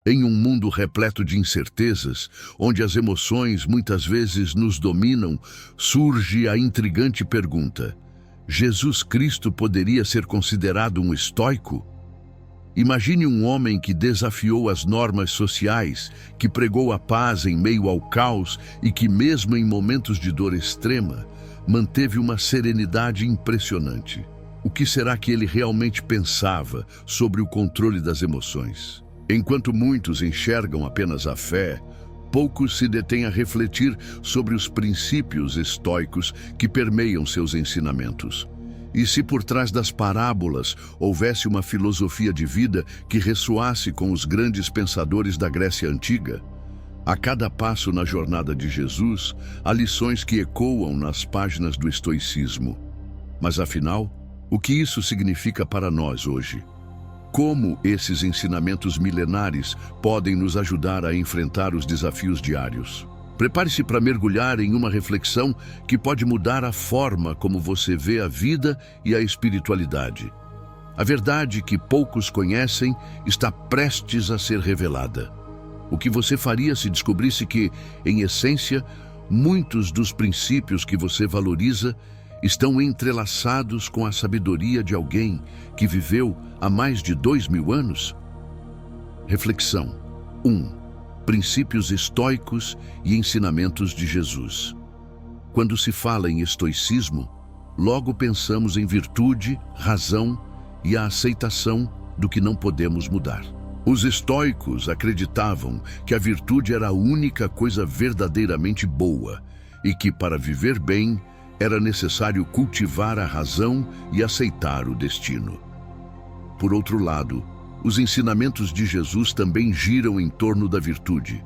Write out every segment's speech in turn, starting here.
Em um mundo repleto de incertezas, onde as emoções muitas vezes nos dominam, surge a intrigante pergunta: Jesus Cristo poderia ser considerado um estoico? Imagine um homem que desafiou as normas sociais, que pregou a paz em meio ao caos e que, mesmo em momentos de dor extrema, manteve uma serenidade impressionante. O que será que ele realmente pensava sobre o controle das emoções? Enquanto muitos enxergam apenas a fé, poucos se detêm a refletir sobre os princípios estoicos que permeiam seus ensinamentos. E se por trás das parábolas houvesse uma filosofia de vida que ressoasse com os grandes pensadores da Grécia Antiga? A cada passo na jornada de Jesus, há lições que ecoam nas páginas do estoicismo. Mas afinal, o que isso significa para nós hoje? Como esses ensinamentos milenares podem nos ajudar a enfrentar os desafios diários? Prepare-se para mergulhar em uma reflexão que pode mudar a forma como você vê a vida e a espiritualidade. A verdade que poucos conhecem está prestes a ser revelada. O que você faria se descobrisse que, em essência, muitos dos princípios que você valoriza estão entrelaçados com a sabedoria de alguém que viveu há mais de 2000 anos? Reflexão 1. Princípios estoicos e ensinamentos de Jesus. Quando se fala em estoicismo, logo pensamos em virtude, razão e a aceitação do que não podemos mudar. Os estoicos acreditavam que a virtude era a única coisa verdadeiramente boa e que, para viver bem, era necessário cultivar a razão e aceitar o destino. Por outro lado, os ensinamentos de Jesus também giram em torno da virtude,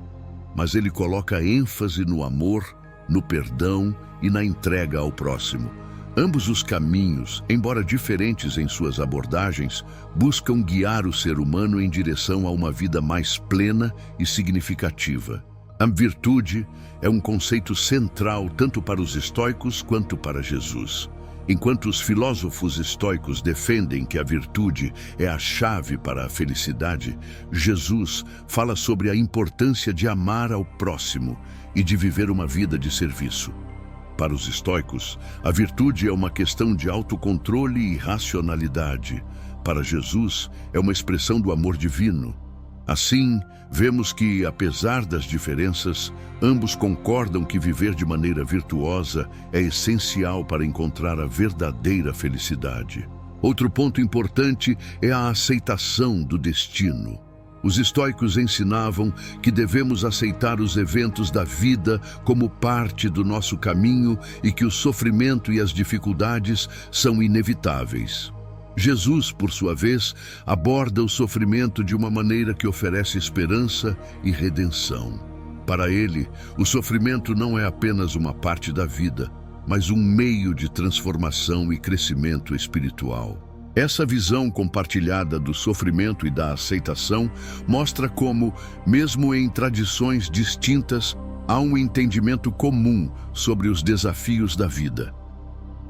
mas ele coloca ênfase no amor, no perdão e na entrega ao próximo. Ambos os caminhos, embora diferentes em suas abordagens, buscam guiar o ser humano em direção a uma vida mais plena e significativa. A virtude é um conceito central tanto para os estoicos quanto para Jesus. Enquanto os filósofos estoicos defendem que a virtude é a chave para a felicidade, Jesus fala sobre a importância de amar ao próximo e de viver uma vida de serviço. Para os estoicos, a virtude é uma questão de autocontrole e racionalidade. Para Jesus, é uma expressão do amor divino. Assim, vemos que, apesar das diferenças, ambos concordam que viver de maneira virtuosa é essencial para encontrar a verdadeira felicidade. Outro ponto importante é a aceitação do destino. Os estoicos ensinavam que devemos aceitar os eventos da vida como parte do nosso caminho e que o sofrimento e as dificuldades são inevitáveis. Jesus, por sua vez, aborda o sofrimento de uma maneira que oferece esperança e redenção. Para ele, o sofrimento não é apenas uma parte da vida, mas um meio de transformação e crescimento espiritual. Essa visão compartilhada do sofrimento e da aceitação mostra como, mesmo em tradições distintas, há um entendimento comum sobre os desafios da vida.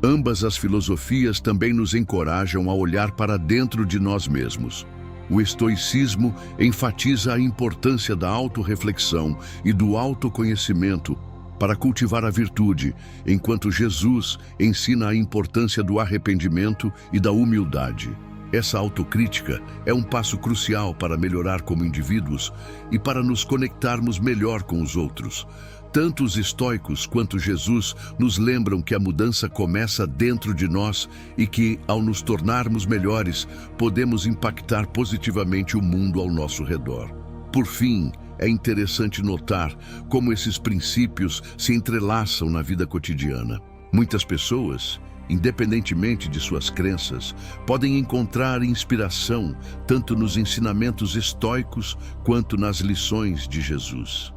Ambas as filosofias também nos encorajam a olhar para dentro de nós mesmos. O estoicismo enfatiza a importância da autorreflexão e do autoconhecimento para cultivar a virtude, enquanto Jesus ensina a importância do arrependimento e da humildade. Essa autocrítica é um passo crucial para melhorar como indivíduos e para nos conectarmos melhor com os outros. Tanto os estoicos quanto Jesus nos lembram que a mudança começa dentro de nós e que, ao nos tornarmos melhores, podemos impactar positivamente o mundo ao nosso redor. Por fim, é interessante notar como esses princípios se entrelaçam na vida cotidiana. Muitas pessoas, independentemente de suas crenças, podem encontrar inspiração tanto nos ensinamentos estoicos quanto nas lições de Jesus.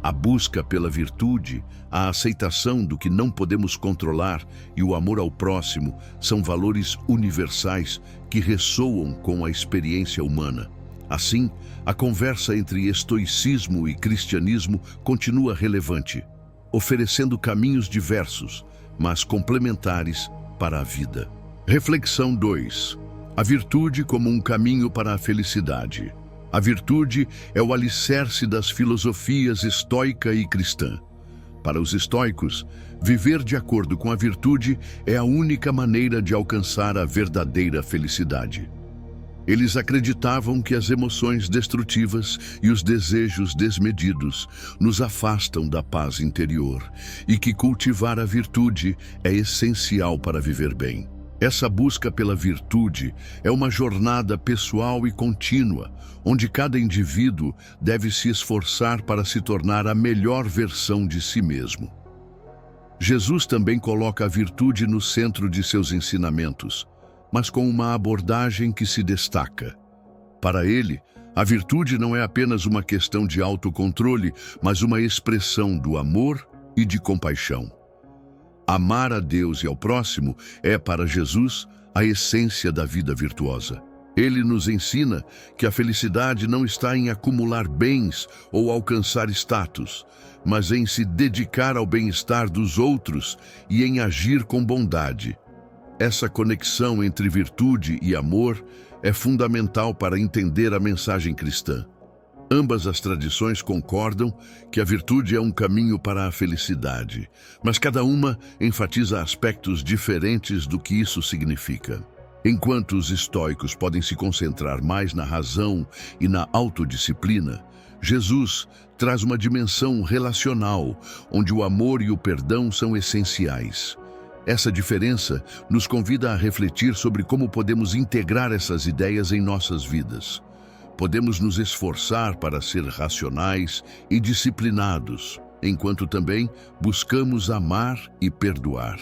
A busca pela virtude, a aceitação do que não podemos controlar e o amor ao próximo são valores universais que ressoam com a experiência humana. Assim, a conversa entre estoicismo e cristianismo continua relevante, oferecendo caminhos diversos, mas complementares para a vida. Reflexão 2. A virtude como um caminho para a felicidade. A virtude é o alicerce das filosofias estoica e cristã. Para os estoicos, viver de acordo com a virtude é a única maneira de alcançar a verdadeira felicidade. Eles acreditavam que as emoções destrutivas e os desejos desmedidos nos afastam da paz interior e que cultivar a virtude é essencial para viver bem. Essa busca pela virtude é uma jornada pessoal e contínua, onde cada indivíduo deve se esforçar para se tornar a melhor versão de si mesmo. Jesus também coloca a virtude no centro de seus ensinamentos, mas com uma abordagem que se destaca. Para ele, a virtude não é apenas uma questão de autocontrole, mas uma expressão do amor e de compaixão. Amar a Deus e ao próximo é, para Jesus, a essência da vida virtuosa. Ele nos ensina que a felicidade não está em acumular bens ou alcançar status, mas em se dedicar ao bem-estar dos outros e em agir com bondade. Essa conexão entre virtude e amor é fundamental para entender a mensagem cristã. Ambas as tradições concordam que a virtude é um caminho para a felicidade, mas cada uma enfatiza aspectos diferentes do que isso significa. Enquanto os estoicos podem se concentrar mais na razão e na autodisciplina, Jesus traz uma dimensão relacional, onde o amor e o perdão são essenciais. Essa diferença nos convida a refletir sobre como podemos integrar essas ideias em nossas vidas. Podemos nos esforçar para ser racionais e disciplinados, enquanto também buscamos amar e perdoar.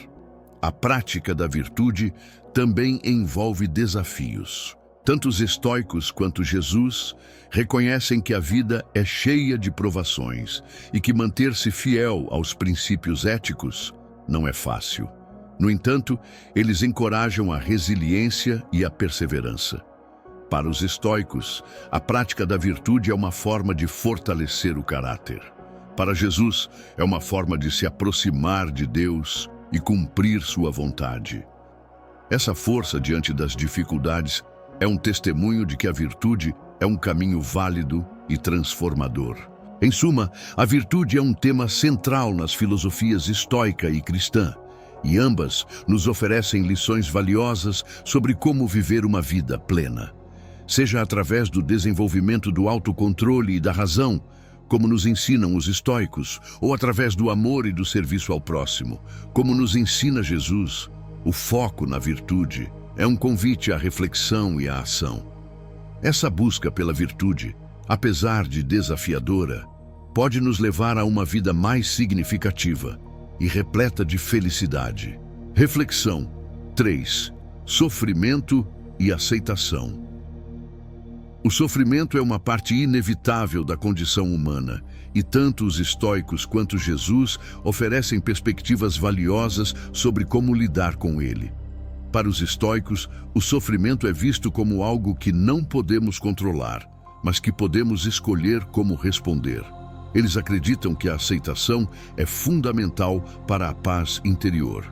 A prática da virtude também envolve desafios. Tanto os estoicos quanto Jesus reconhecem que a vida é cheia de provações e que manter-se fiel aos princípios éticos não é fácil. No entanto, eles encorajam a resiliência e a perseverança. Para os estoicos, a prática da virtude é uma forma de fortalecer o caráter. Para Jesus, é uma forma de se aproximar de Deus e cumprir sua vontade. Essa força diante das dificuldades é um testemunho de que a virtude é um caminho válido e transformador. Em suma, a virtude é um tema central nas filosofias estoica e cristã, e ambas nos oferecem lições valiosas sobre como viver uma vida plena. Seja através do desenvolvimento do autocontrole e da razão, como nos ensinam os estoicos, ou através do amor e do serviço ao próximo, como nos ensina Jesus, o foco na virtude é um convite à reflexão e à ação. Essa busca pela virtude, apesar de desafiadora, pode nos levar a uma vida mais significativa e repleta de felicidade. Reflexão 3. Sofrimento e aceitação. O sofrimento é uma parte inevitável da condição humana, e tanto os estoicos quanto Jesus oferecem perspectivas valiosas sobre como lidar com ele. Para os estoicos, o sofrimento é visto como algo que não podemos controlar, mas que podemos escolher como responder. Eles acreditam que a aceitação é fundamental para a paz interior.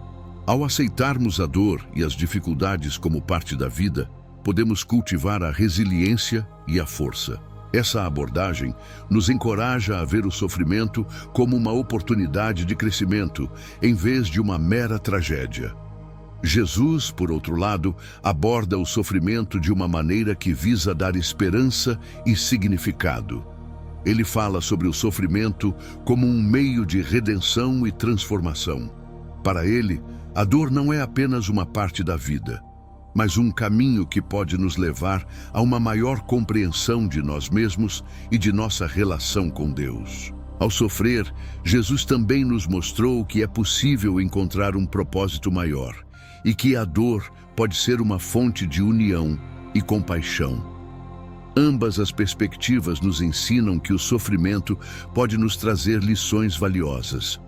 Ao aceitarmos a dor e as dificuldades como parte da vida, podemos cultivar a resiliência e a força. Essa abordagem nos encoraja a ver o sofrimento como uma oportunidade de crescimento, em vez de uma mera tragédia. Jesus, por outro lado, aborda o sofrimento de uma maneira que visa dar esperança e significado. Ele fala sobre o sofrimento como um meio de redenção e transformação. Para ele, a dor não é apenas uma parte da vida, mas um caminho que pode nos levar a uma maior compreensão de nós mesmos e de nossa relação com Deus. Ao sofrer, Jesus também nos mostrou que é possível encontrar um propósito maior e que a dor pode ser uma fonte de união e compaixão. Ambas as perspectivas nos ensinam que o sofrimento pode nos trazer lições valiosas.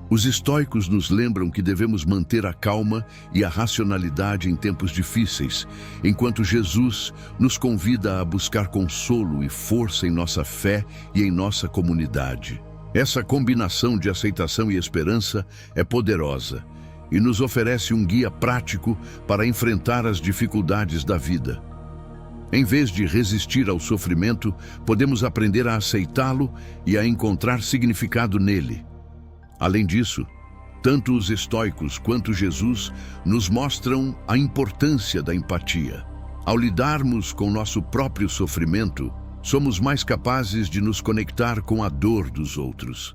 Os estoicos nos lembram que devemos manter a calma e a racionalidade em tempos difíceis, enquanto Jesus nos convida a buscar consolo e força em nossa fé e em nossa comunidade. Essa combinação de aceitação e esperança é poderosa e nos oferece um guia prático para enfrentar as dificuldades da vida. Em vez de resistir ao sofrimento, podemos aprender a aceitá-lo e a encontrar significado nele. Além disso, tanto os estoicos quanto Jesus nos mostram a importância da empatia. Ao lidarmos com nosso próprio sofrimento, somos mais capazes de nos conectar com a dor dos outros.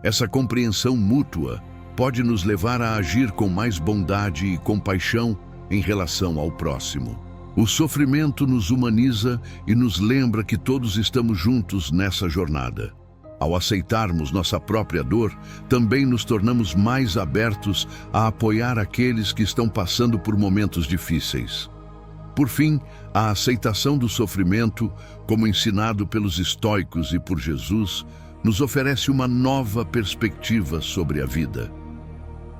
Essa compreensão mútua pode nos levar a agir com mais bondade e compaixão em relação ao próximo. O sofrimento nos humaniza e nos lembra que todos estamos juntos nessa jornada. Ao aceitarmos nossa própria dor, também nos tornamos mais abertos a apoiar aqueles que estão passando por momentos difíceis. Por fim, a aceitação do sofrimento, como ensinado pelos estoicos e por Jesus, nos oferece uma nova perspectiva sobre a vida.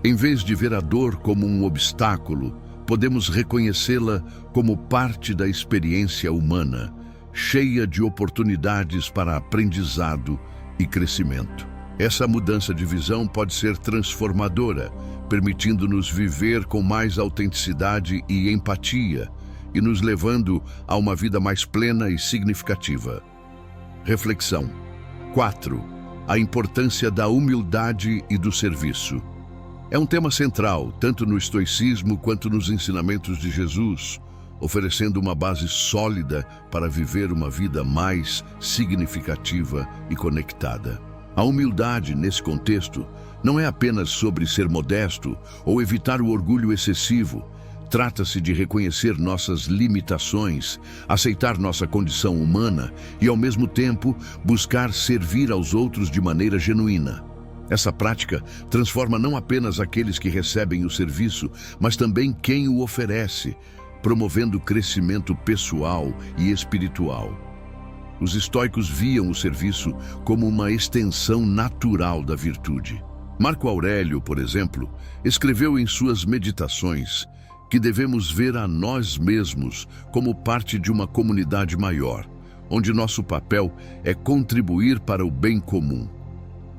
Em vez de ver a dor como um obstáculo, podemos reconhecê-la como parte da experiência humana, cheia de oportunidades para aprendizado e crescimento. Essa mudança de visão pode ser transformadora, permitindo-nos viver com mais autenticidade e empatia, e nos levando a uma vida mais plena e significativa. Reflexão. 4. A importância da humildade e do serviço. É um tema central, tanto no estoicismo quanto nos ensinamentos de Jesus, oferecendo uma base sólida para viver uma vida mais significativa e conectada. A humildade, nesse contexto, não é apenas sobre ser modesto ou evitar o orgulho excessivo. Trata-se de reconhecer nossas limitações, aceitar nossa condição humana e, ao mesmo tempo, buscar servir aos outros de maneira genuína. Essa prática transforma não apenas aqueles que recebem o serviço, mas também quem o oferece, promovendo crescimento pessoal e espiritual. Os estoicos viam o serviço como uma extensão natural da virtude. Marco Aurélio, por exemplo, escreveu em suas Meditações que devemos ver a nós mesmos como parte de uma comunidade maior, onde nosso papel é contribuir para o bem comum.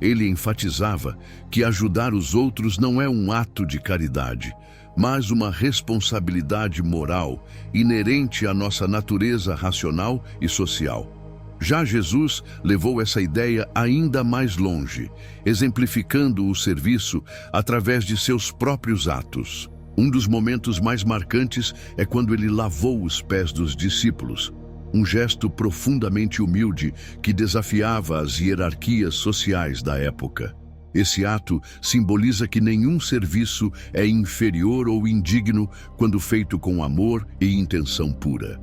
Ele enfatizava que ajudar os outros não é um ato de caridade, mas uma responsabilidade moral inerente à nossa natureza racional e social. Já Jesus levou essa ideia ainda mais longe, exemplificando o serviço através de seus próprios atos. Um dos momentos mais marcantes é quando ele lavou os pés dos discípulos, um gesto profundamente humilde que desafiava as hierarquias sociais da época. Esse ato simboliza que nenhum serviço é inferior ou indigno quando feito com amor e intenção pura.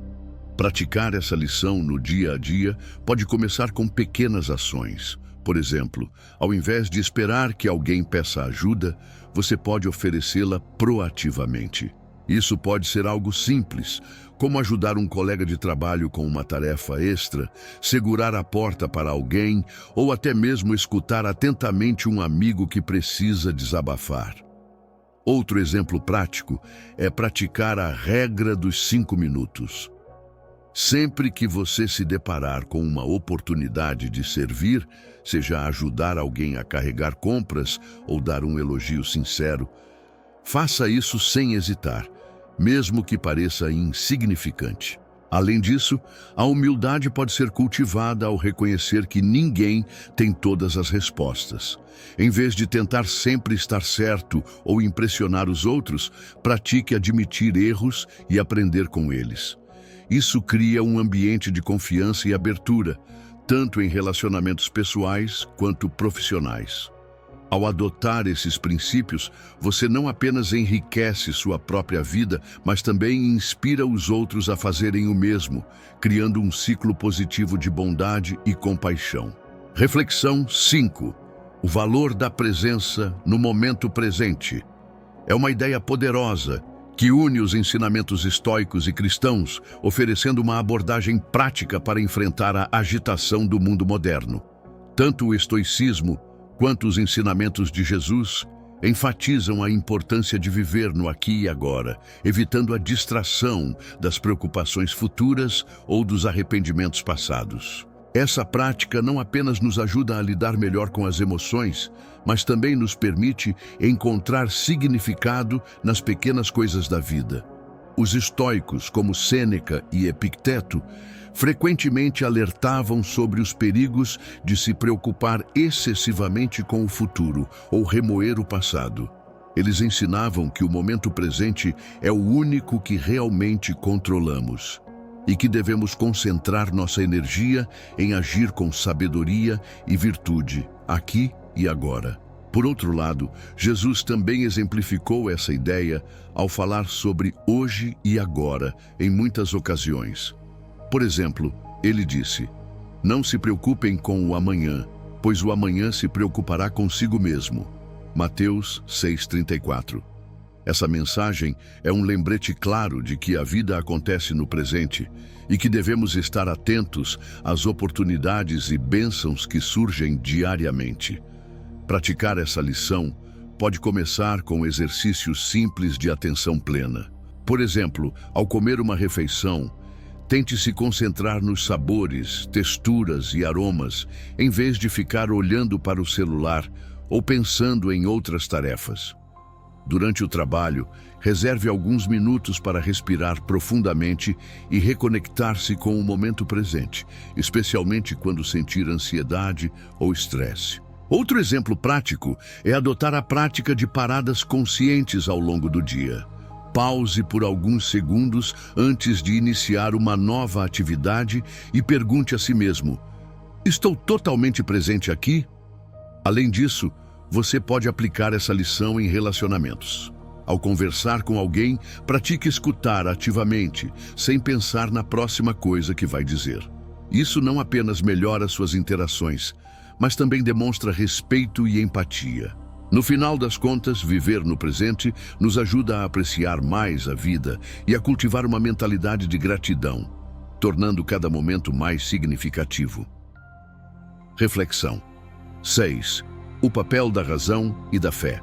Praticar essa lição no dia a dia pode começar com pequenas ações. Por exemplo, ao invés de esperar que alguém peça ajuda, você pode oferecê-la proativamente. Isso pode ser algo simples, como ajudar um colega de trabalho com uma tarefa extra, segurar a porta para alguém ou até mesmo escutar atentamente um amigo que precisa desabafar. Outro exemplo prático é praticar a regra dos 5 minutos. Sempre que você se deparar com uma oportunidade de servir, seja ajudar alguém a carregar compras ou dar um elogio sincero, faça isso sem hesitar, mesmo que pareça insignificante. Além disso, a humildade pode ser cultivada ao reconhecer que ninguém tem todas as respostas. Em vez de tentar sempre estar certo ou impressionar os outros, pratique admitir erros e aprender com eles. Isso cria um ambiente de confiança e abertura, tanto em relacionamentos pessoais quanto profissionais. Ao adotar esses princípios, você não apenas enriquece sua própria vida, mas também inspira os outros a fazerem o mesmo, criando um ciclo positivo de bondade e compaixão. Reflexão 5. O valor da presença no momento presente. É uma ideia poderosa que une os ensinamentos estoicos e cristãos, oferecendo uma abordagem prática para enfrentar a agitação do mundo moderno. Tanto o estoicismo quanto os ensinamentos de Jesus enfatizam a importância de viver no aqui e agora, evitando a distração das preocupações futuras ou dos arrependimentos passados. Essa prática não apenas nos ajuda a lidar melhor com as emoções, mas também nos permite encontrar significado nas pequenas coisas da vida. Os estoicos, como Sêneca e Epicteto, frequentemente alertavam sobre os perigos de se preocupar excessivamente com o futuro ou remoer o passado. Eles ensinavam que o momento presente é o único que realmente controlamos e que devemos concentrar nossa energia em agir com sabedoria e virtude, aqui e agora. Por outro lado, Jesus também exemplificou essa ideia ao falar sobre hoje e agora em muitas ocasiões. Por exemplo, ele disse: "Não se preocupem com o amanhã, pois o amanhã se preocupará consigo mesmo." Mateus 6,34. Essa mensagem é um lembrete claro de que a vida acontece no presente e que devemos estar atentos às oportunidades e bênçãos que surgem diariamente. Praticar essa lição pode começar com exercícios simples de atenção plena. Por exemplo, ao comer uma refeição, tente se concentrar nos sabores, texturas e aromas, em vez de ficar olhando para o celular ou pensando em outras tarefas. Durante o trabalho, reserve alguns minutos para respirar profundamente e reconectar-se com o momento presente, especialmente quando sentir ansiedade ou estresse. Outro exemplo prático é adotar a prática de paradas conscientes ao longo do dia. Pause por alguns segundos antes de iniciar uma nova atividade e pergunte a si mesmo: estou totalmente presente aqui? Além disso, você pode aplicar essa lição em relacionamentos. Ao conversar com alguém, pratique escutar ativamente, sem pensar na próxima coisa que vai dizer. Isso não apenas melhora suas interações, mas também demonstra respeito e empatia. No final das contas, viver no presente nos ajuda a apreciar mais a vida e a cultivar uma mentalidade de gratidão, tornando cada momento mais significativo. Reflexão. 6. O papel da razão e da fé.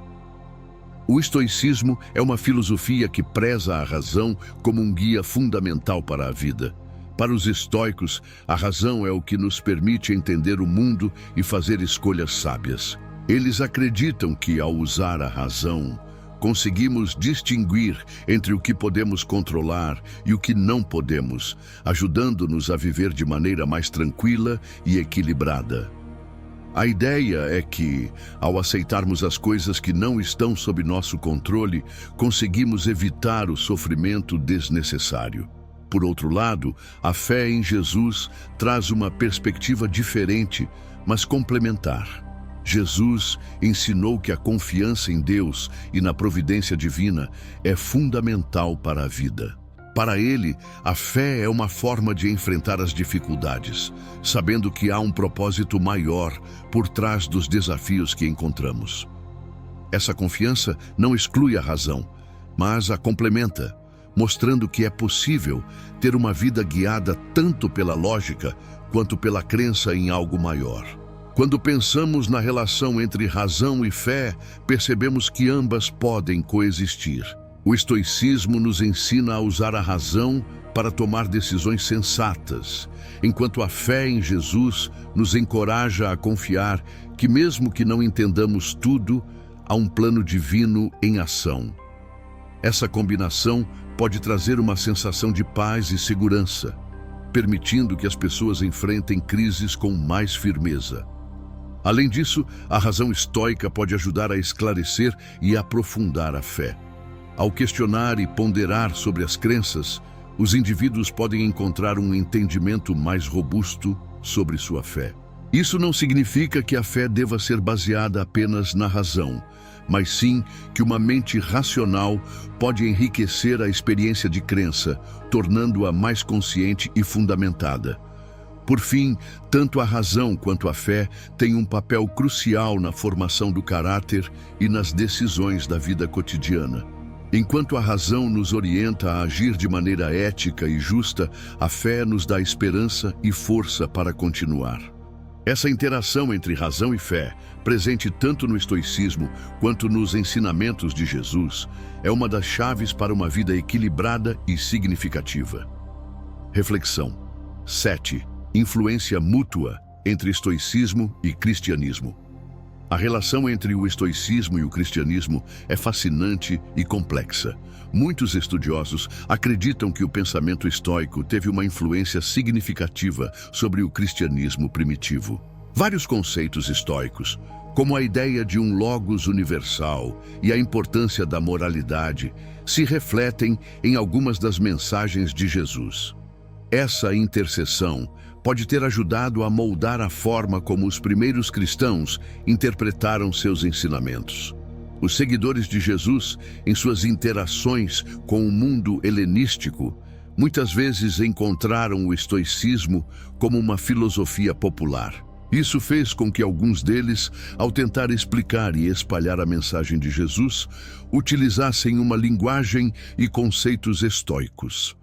O estoicismo é uma filosofia que preza a razão como um guia fundamental para a vida. Para os estoicos, a razão é o que nos permite entender o mundo e fazer escolhas sábias. Eles acreditam que, ao usar a razão, conseguimos distinguir entre o que podemos controlar e o que não podemos, ajudando-nos a viver de maneira mais tranquila e equilibrada. A ideia é que, ao aceitarmos as coisas que não estão sob nosso controle, conseguimos evitar o sofrimento desnecessário. Por outro lado, a fé em Jesus traz uma perspectiva diferente, mas complementar. Jesus ensinou que a confiança em Deus e na providência divina é fundamental para a vida. Para ele, a fé é uma forma de enfrentar as dificuldades, sabendo que há um propósito maior por trás dos desafios que encontramos. Essa confiança não exclui a razão, mas a complementa, mostrando que é possível ter uma vida guiada tanto pela lógica quanto pela crença em algo maior. Quando pensamos na relação entre razão e fé, percebemos que ambas podem coexistir. O estoicismo nos ensina a usar a razão para tomar decisões sensatas, enquanto a fé em Jesus nos encoraja a confiar que, mesmo que não entendamos tudo, há um plano divino em ação. Essa combinação pode trazer uma sensação de paz e segurança, permitindo que as pessoas enfrentem crises com mais firmeza. Além disso, a razão estoica pode ajudar a esclarecer e aprofundar a fé. Ao questionar e ponderar sobre as crenças, os indivíduos podem encontrar um entendimento mais robusto sobre sua fé. Isso não significa que a fé deva ser baseada apenas na razão, mas sim que uma mente racional pode enriquecer a experiência de crença, tornando-a mais consciente e fundamentada. Por fim, tanto a razão quanto a fé têm um papel crucial na formação do caráter e nas decisões da vida cotidiana. Enquanto a razão nos orienta a agir de maneira ética e justa, a fé nos dá esperança e força para continuar. Essa interação entre razão e fé, presente tanto no estoicismo quanto nos ensinamentos de Jesus, é uma das chaves para uma vida equilibrada e significativa. Reflexão. 7. Influência mútua entre estoicismo e cristianismo. A relação entre o estoicismo e o cristianismo é fascinante e complexa. Muitos estudiosos acreditam que o pensamento estoico teve uma influência significativa sobre o cristianismo primitivo. Vários conceitos estoicos, como a ideia de um logos universal e a importância da moralidade, se refletem em algumas das mensagens de Jesus. Essa interseção pode ter ajudado a moldar a forma como os primeiros cristãos interpretaram seus ensinamentos. Os seguidores de Jesus, em suas interações com o mundo helenístico, muitas vezes encontraram o estoicismo como uma filosofia popular. Isso fez com que alguns deles, ao tentar explicar e espalhar a mensagem de Jesus, utilizassem uma linguagem e conceitos estoicos.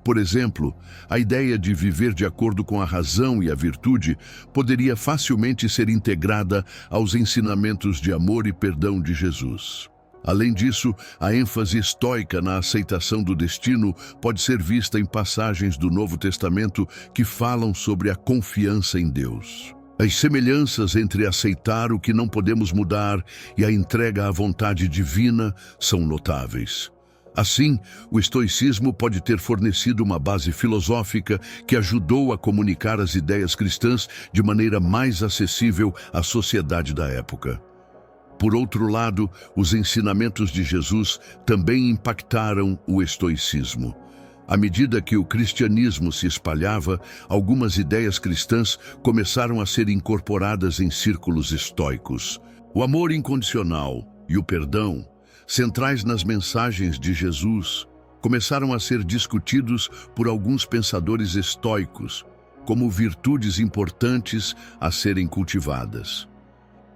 Por exemplo, a ideia de viver de acordo com a razão e a virtude poderia facilmente ser integrada aos ensinamentos de amor e perdão de Jesus. Além disso, a ênfase estoica na aceitação do destino pode ser vista em passagens do Novo Testamento que falam sobre a confiança em Deus. As semelhanças entre aceitar o que não podemos mudar e a entrega à vontade divina são notáveis. Assim, o estoicismo pode ter fornecido uma base filosófica que ajudou a comunicar as ideias cristãs de maneira mais acessível à sociedade da época. Por outro lado, os ensinamentos de Jesus também impactaram o estoicismo. À medida que o cristianismo se espalhava, algumas ideias cristãs começaram a ser incorporadas em círculos estoicos. O amor incondicional e o perdão, centrais nas mensagens de Jesus, começaram a ser discutidos por alguns pensadores estoicos como virtudes importantes a serem cultivadas.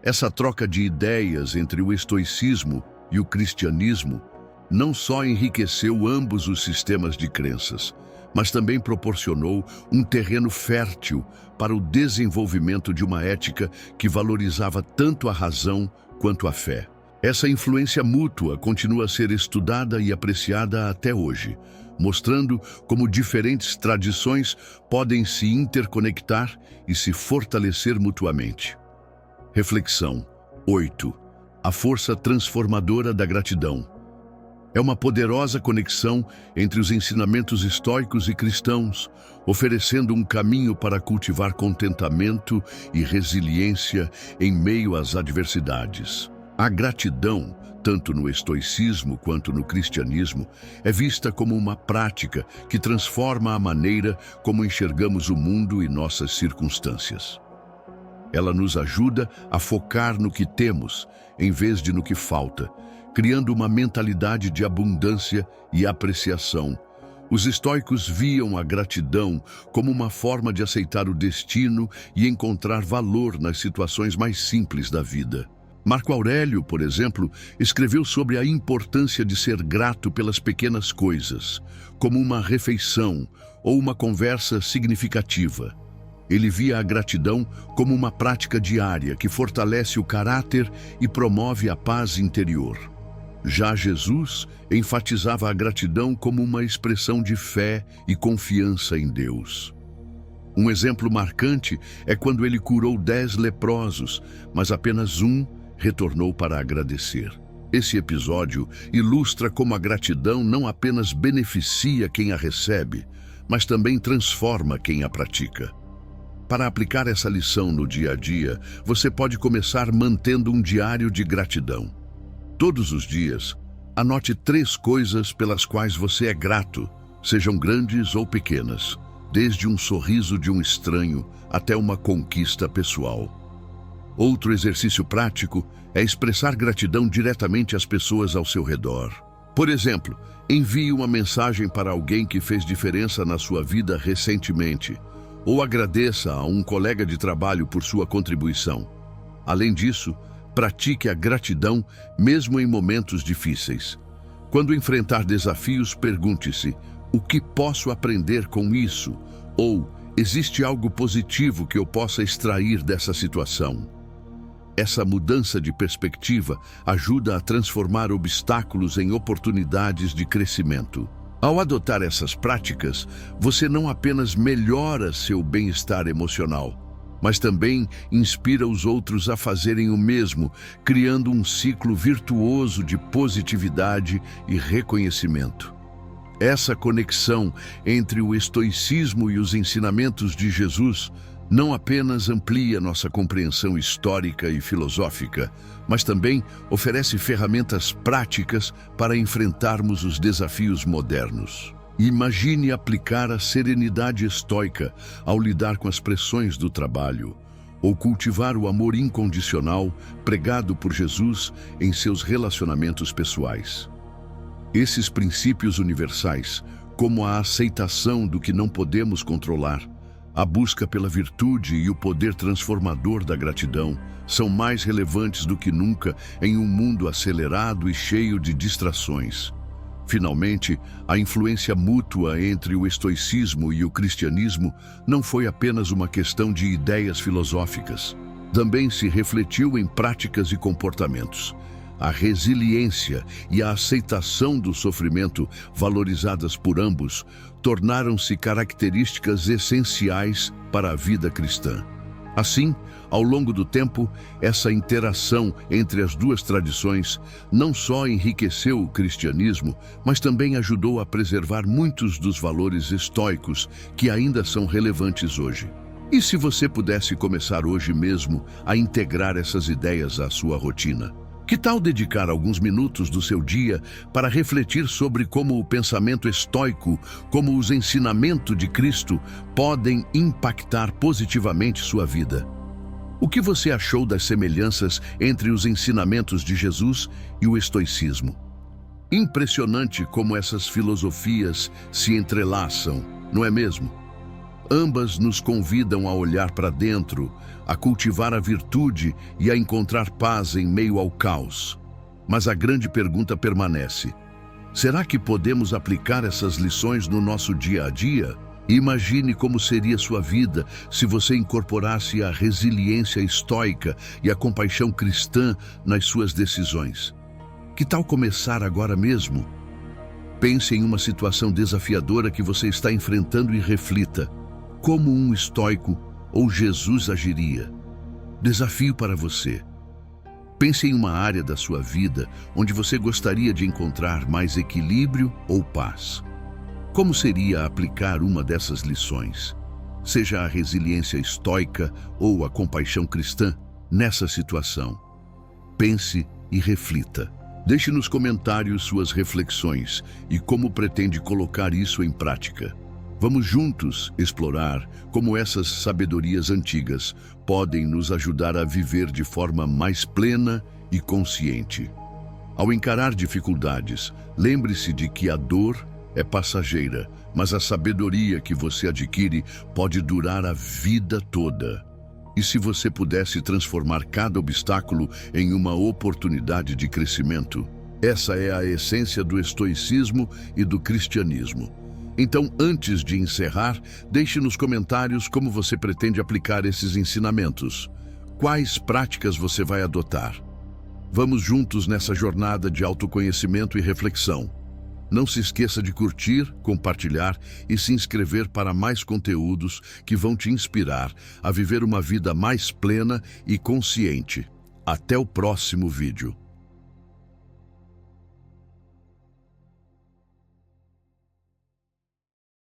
Essa troca de ideias entre o estoicismo e o cristianismo não só enriqueceu ambos os sistemas de crenças, mas também proporcionou um terreno fértil para o desenvolvimento de uma ética que valorizava tanto a razão quanto a fé. Essa influência mútua continua a ser estudada e apreciada até hoje, mostrando como diferentes tradições podem se interconectar e se fortalecer mutuamente. Reflexão 8. A força transformadora da gratidão. É uma poderosa conexão entre os ensinamentos estoicos e cristãos, oferecendo um caminho para cultivar contentamento e resiliência em meio às adversidades. A gratidão, tanto no estoicismo quanto no cristianismo, é vista como uma prática que transforma a maneira como enxergamos o mundo e nossas circunstâncias. Ela nos ajuda a focar no que temos, em vez de no que falta, criando uma mentalidade de abundância e apreciação. Os estoicos viam a gratidão como uma forma de aceitar o destino e encontrar valor nas situações mais simples da vida. Marco Aurélio, por exemplo, escreveu sobre a importância de ser grato pelas pequenas coisas, como uma refeição ou uma conversa significativa. Ele via a gratidão como uma prática diária que fortalece o caráter e promove a paz interior. Já Jesus enfatizava a gratidão como uma expressão de fé e confiança em Deus. Um exemplo marcante é quando ele curou 10 leprosos, mas apenas um retornou para agradecer. Esse episódio ilustra como a gratidão não apenas beneficia quem a recebe, mas também transforma quem a pratica. Para aplicar essa lição no dia a dia, você pode começar mantendo um diário de gratidão. Todos os dias, anote 3 coisas pelas quais você é grato, sejam grandes ou pequenas, desde um sorriso de um estranho até uma conquista pessoal. Outro exercício prático é expressar gratidão diretamente às pessoas ao seu redor. Por exemplo, envie uma mensagem para alguém que fez diferença na sua vida recentemente, ou agradeça a um colega de trabalho por sua contribuição. Além disso, pratique a gratidão mesmo em momentos difíceis. Quando enfrentar desafios, pergunte-se: o que posso aprender com isso? Ou, existe algo positivo que eu possa extrair dessa situação? Essa mudança de perspectiva ajuda a transformar obstáculos em oportunidades de crescimento. Ao adotar essas práticas, você não apenas melhora seu bem-estar emocional, mas também inspira os outros a fazerem o mesmo, criando um ciclo virtuoso de positividade e reconhecimento. Essa conexão entre o estoicismo e os ensinamentos de Jesus não apenas amplia nossa compreensão histórica e filosófica, mas também oferece ferramentas práticas para enfrentarmos os desafios modernos. Imagine aplicar a serenidade estoica ao lidar com as pressões do trabalho, ou cultivar o amor incondicional pregado por Jesus em seus relacionamentos pessoais. Esses princípios universais, como a aceitação do que não podemos controlar, a busca pela virtude e o poder transformador da gratidão, são mais relevantes do que nunca em um mundo acelerado e cheio de distrações. Finalmente, a influência mútua entre o estoicismo e o cristianismo não foi apenas uma questão de ideias filosóficas. Também se refletiu em práticas e comportamentos. A resiliência e a aceitação do sofrimento, valorizadas por ambos, tornaram-se características essenciais para a vida cristã. Assim, ao longo do tempo, essa interação entre as duas tradições não só enriqueceu o cristianismo, mas também ajudou a preservar muitos dos valores estoicos que ainda são relevantes hoje. E se você pudesse começar hoje mesmo a integrar essas ideias à sua rotina? Que tal dedicar alguns minutos do seu dia para refletir sobre como o pensamento estoico, como os ensinamentos de Cristo, podem impactar positivamente sua vida? O que você achou das semelhanças entre os ensinamentos de Jesus e o estoicismo? Impressionante como essas filosofias se entrelaçam, não é mesmo? Ambas nos convidam a olhar para dentro, a cultivar a virtude e a encontrar paz em meio ao caos. Mas a grande pergunta permanece: será que podemos aplicar essas lições no nosso dia a dia? Imagine como seria sua vida se você incorporasse a resiliência estoica e a compaixão cristã nas suas decisões. Que tal começar agora mesmo? Pense em uma situação desafiadora que você está enfrentando e reflita: como um estoico ou Jesus agiria? Desafio para você. Pense em uma área da sua vida onde você gostaria de encontrar mais equilíbrio ou paz. Como seria aplicar uma dessas lições, seja a resiliência estoica ou a compaixão cristã, nessa situação? Pense e reflita. Deixe nos comentários suas reflexões e como pretende colocar isso em prática. Vamos juntos explorar como essas sabedorias antigas podem nos ajudar a viver de forma mais plena e consciente. Ao encarar dificuldades, lembre-se de que a dor é passageira, mas a sabedoria que você adquire pode durar a vida toda. E se você pudesse transformar cada obstáculo em uma oportunidade de crescimento? Essa é a essência do estoicismo e do cristianismo. Então, antes de encerrar, deixe nos comentários como você pretende aplicar esses ensinamentos. Quais práticas você vai adotar? Vamos juntos nessa jornada de autoconhecimento e reflexão. Não se esqueça de curtir, compartilhar e se inscrever para mais conteúdos que vão te inspirar a viver uma vida mais plena e consciente. Até o próximo vídeo.